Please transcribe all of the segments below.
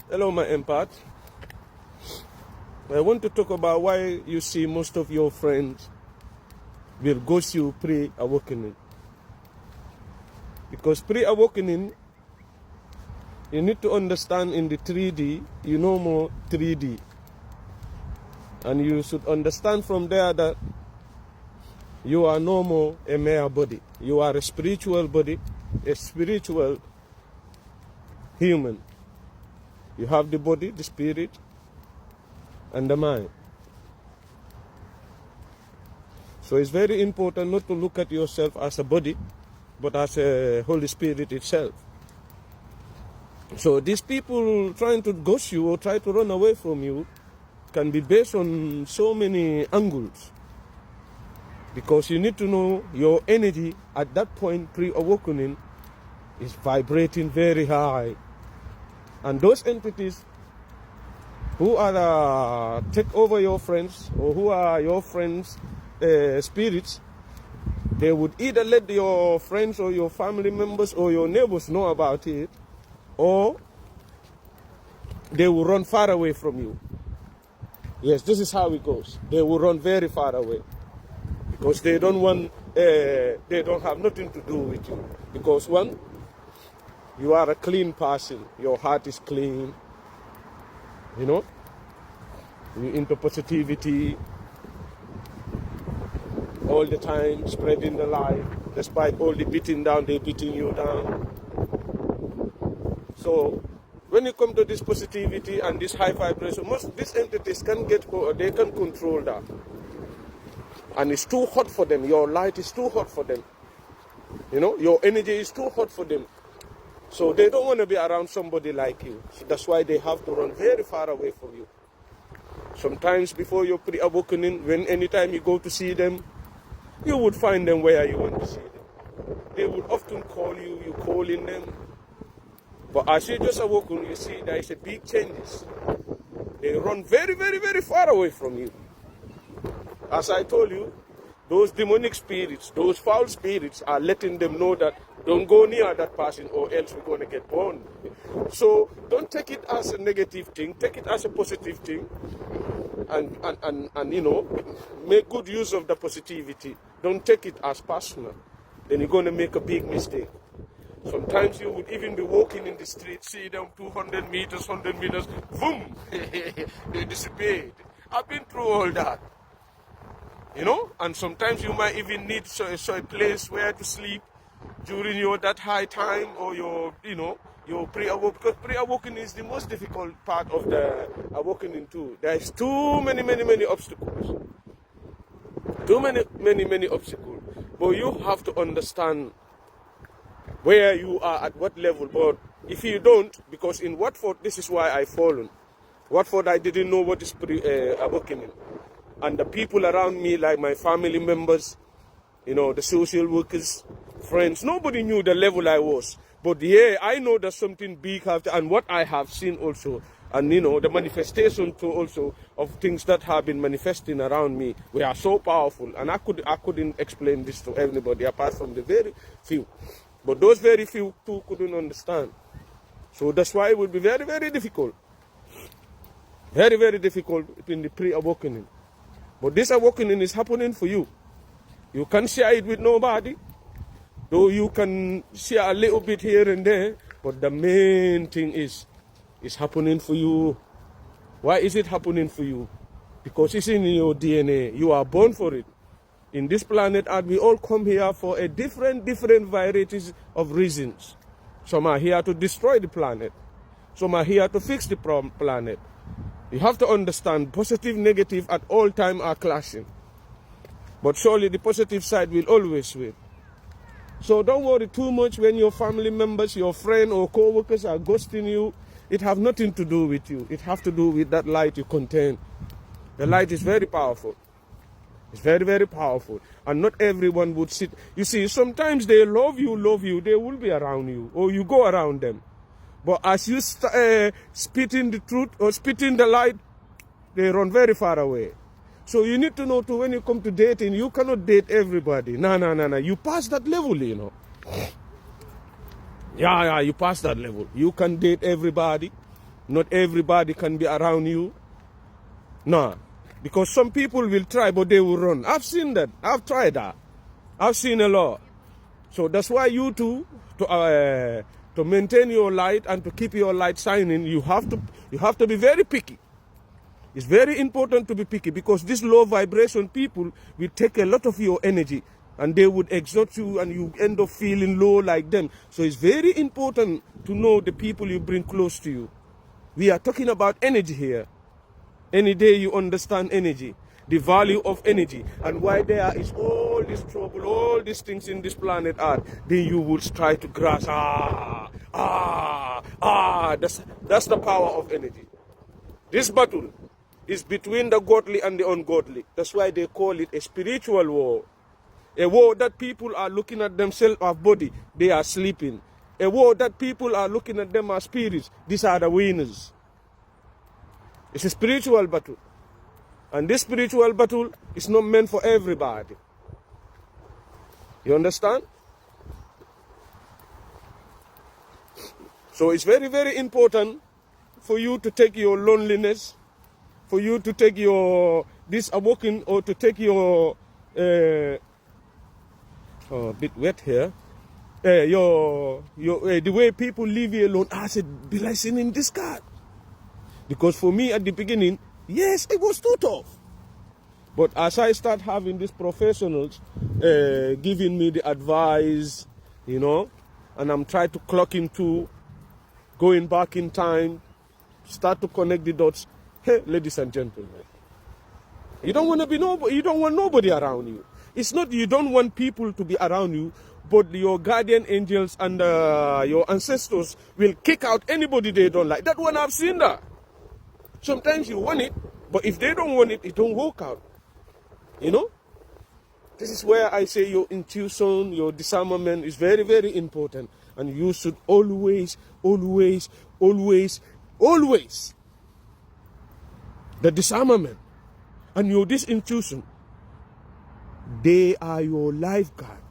Hello, my empath. I want to talk about why you see most of your friends will ghost you pre-awakening. Because pre-awakening, you need to understand in the 3D, you know more 3D. And you should understand from there that you are no more a mere body. You are a spiritual body, a spiritual human. You have the body, the spirit, and the mind. So it's very important not to look at yourself as a body, but as a Holy Spirit itself. So these people trying to ghost you or try to run away from you can be based on so many angles. Because you need to know your energy at that point pre-awakening is vibrating very high. And those entities who are take over your friends or who are your friends' spirits, they would either let your friends or your family members or your neighbors know about it, or they will run far away from you. Yes, this is how it goes. They will run very far away because they don't want, they don't have nothing to do with you. Because one, you are a clean person. Your heart is clean. You know? You're into positivity all the time, spreading the light. Despite all the beating down, they're beating you down. So, when you come to this positivity and this high vibration, most of these entities can they can control that. And it's too hot for them. Your light is too hot for them. You know, your energy is too hot for them. So they don't want to be around somebody like you. So that's why they have to run very far away from you. Sometimes before your pre-awakening, anytime you go to see them, you would find them where you want to see them. They would often call you, you calling them. But as you just awoken, you see there is a big changes. They run very, very, very far away from you. As I told you, those demonic spirits, those foul spirits are letting them know that don't go near that person or else we're going to get burned. So don't take it as a negative thing. Take it as a positive thing. And you know, make good use of the positivity. Don't take it as personal. Then you're going to make a big mistake. Sometimes you would even be walking in the street, see them 200 meters, 100 meters, boom, they disappeared. I've been through all that. You know, and sometimes you might even need a place where to sleep during your that high time or your, you know, your pre-awakening. Because pre-awakening is the most difficult part of the awakening too. There is too many obstacles. Too many obstacles. But you have to understand where you are at what level. But if you don't, because in Watford, this is why I've fallen. Watford, I didn't know what is pre-awakening. And the people around me, like my family members, you know, the social workers, friends, nobody knew the level I was. But yeah, I know there's something big after, and what I have seen also, and you know, the manifestation too also of things that have been manifesting around me, we are so powerful. And I couldn't explain this to everybody apart from the very few. But those very few too couldn't understand. So that's why it would be very, very difficult. Very, very difficult in the pre-awakening. But this awakening is happening for you. You can't share it with nobody. Though you can share a little bit here and there. But the main thing is, it's happening for you. Why is it happening for you? Because it's in your DNA. You are born for it. In this planet Earth, we all come here for a different varieties of reasons. Some are here to destroy the planet. Some are here to fix the planet. You have to understand positive, negative at all time are clashing. But surely the positive side will always win. So don't worry too much when your family members, your friend or co-workers are ghosting you. It have nothing to do with you. It have to do with that light you contain. The light is very powerful. It's very, very powerful. And not everyone would sit. You see, sometimes they love you, they will be around you. Or you go around them. But as you spit in the truth or spit in the light, they run very far away. So you need to know too, when you come to dating, you cannot date everybody. No. You pass that level, you know. Yeah, you pass that level. You can date everybody. Not everybody can be around you. No. Because some people will try, but they will run. I've seen that. I've tried that. I've seen a lot. So that's why you too, to maintain your light and to keep your light shining, you have to be very picky. It's very important to be picky, because these low vibration people will take a lot of your energy and they would exhaust you and you end up feeling low like them. So it's very important to know the people you bring close to you. We are talking about energy here. Any day you understand energy, the value of energy, and why there is all this trouble, all these things in this planet Earth, then you will try to grasp, that's the power of energy. This battle is between the godly and the ungodly. That's why they call it a spiritual war. A war that people are looking at themselves as body, they are sleeping. A war that people are looking at them as spirits, these are the winners. It's a spiritual battle. And this spiritual battle is not meant for everybody. You understand? So it's very, very important for you to take your loneliness, for you to take your this awakening, or to take your a bit wet here. The way people leave you alone as a blessing in disguise. Because for me at the beginning, yes, it was too tough. But as I start having these professionals giving me the advice, you know, and I'm trying to clock into going back in time, start to connect the dots. Hey, ladies and gentlemen, you don't want to be nobody. You don't want nobody around you. It's not you don't want people to be around you, but your guardian angels and your ancestors will kick out anybody they don't like. That one, I've seen that. Sometimes you want it, but if they don't want it, it don't work out. You know? This is where I say your intuition, your discernment is very, very important. And you should always, always, always, always, the discernment and this intuition, they are your lifeguard.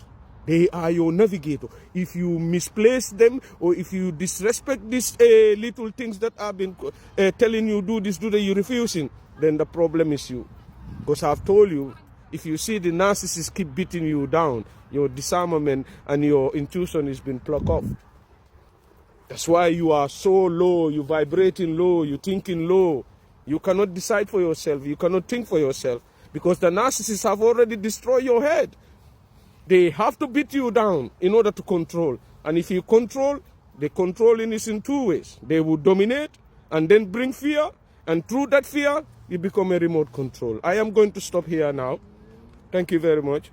They are your navigator. If you misplace them, or if you disrespect these little things that I've been telling you, do this, do that, you're refusing, then the problem is you. Because I've told you, if you see the narcissists keep beating you down, your disarmament and your intuition has been plucked off. That's why you are so low, you're vibrating low, you're thinking low. You cannot decide for yourself, you cannot think for yourself, because the narcissists have already destroyed your head. They have to beat you down in order to control. And if you control, the controlling is in two ways. They will dominate and then bring fear. And through that fear, you become a remote control. I am going to stop here now. Thank you very much.